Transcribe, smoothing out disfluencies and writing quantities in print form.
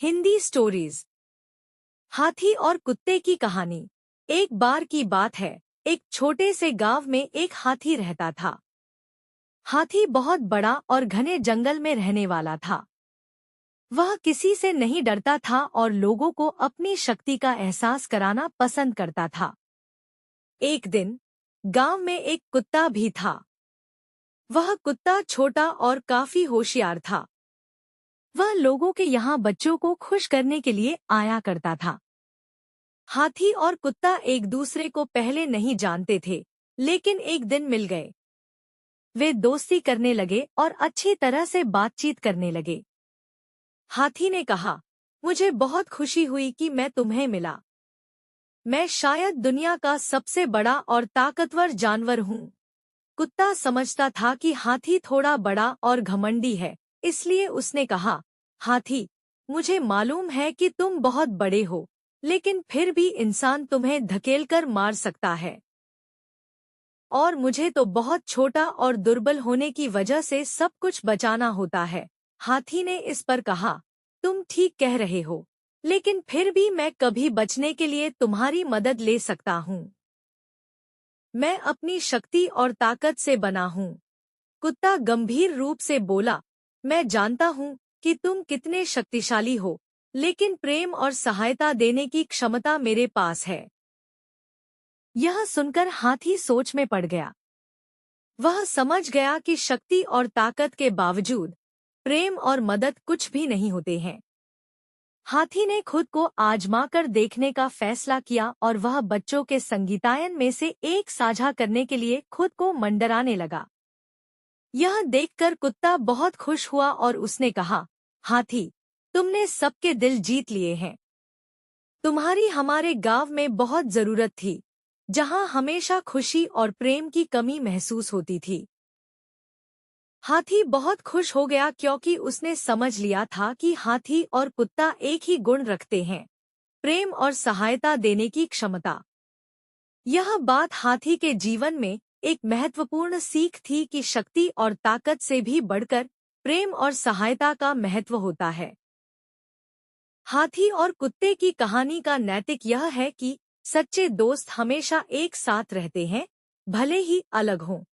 Hindi stories. हाथी और कुत्ते की कहानी। एक बार की बात है, एक छोटे से गांव में एक हाथी रहता था। हाथी बहुत बड़ा और घने जंगल में रहने वाला था। वह किसी से नहीं डरता था और लोगों को अपनी शक्ति का एहसास कराना पसंद करता था। एक दिन गांव में एक कुत्ता भी था। वह कुत्ता छोटा और काफी होशियार था। वह लोगों के यहाँ बच्चों को खुश करने के लिए आया करता था। हाथी और कुत्ता एक दूसरे को पहले नहीं जानते थे, लेकिन एक दिन मिल गए। वे दोस्ती करने लगे और अच्छी तरह से बातचीत करने लगे। हाथी ने कहा, मुझे बहुत खुशी हुई कि मैं तुम्हें मिला। मैं शायद दुनिया का सबसे बड़ा और ताकतवर जानवर हूँ। कुत्ता समझता था कि हाथी थोड़ा बड़ा और घमंडी है, इसलिए उसने कहा, हाथी, मुझे मालूम है कि तुम बहुत बड़े हो, लेकिन फिर भी इंसान तुम्हें धकेलकर मार सकता है। और मुझे तो बहुत छोटा और दुर्बल होने की वजह से सब कुछ बचाना होता है। हाथी ने इस पर कहा, तुम ठीक कह रहे हो, लेकिन फिर भी मैं कभी बचने के लिए तुम्हारी मदद ले सकता हूँ। मैं अपनी शक्ति और ताकत से बना हूँ। कुत्ता गंभीर रूप से बोला, मैं जानता हूँ कि तुम कितने शक्तिशाली हो, लेकिन प्रेम और सहायता देने की क्षमता मेरे पास है। यह सुनकर हाथी सोच में पड़ गया। वह समझ गया कि शक्ति और ताकत के बावजूद प्रेम और मदद कुछ भी नहीं होते हैं। हाथी ने खुद को आजमाकर देखने का फैसला किया और वह बच्चों के संगीतायन में से एक साझा करने के लिए खुद को मंडराने लगा। यह देखकर कुत्ता बहुत खुश हुआ और उसने कहा, हाथी, तुमने सबके दिल जीत लिए हैं। तुम्हारी हमारे गांव में बहुत जरूरत थी, जहां हमेशा खुशी और प्रेम की कमी महसूस होती थी। हाथी बहुत खुश हो गया क्योंकि उसने समझ लिया था कि हाथी और कुत्ता एक ही गुण रखते हैं, प्रेम और सहायता देने की क्षमता। यह बात हाथी के जीवन में एक महत्वपूर्ण सीख थी कि शक्ति और ताकत से भी बढ़कर प्रेम और सहायता का महत्व होता है। हाथी और कुत्ते की कहानी का नैतिक यह है कि सच्चे दोस्त हमेशा एक साथ रहते हैं, भले ही अलग हों।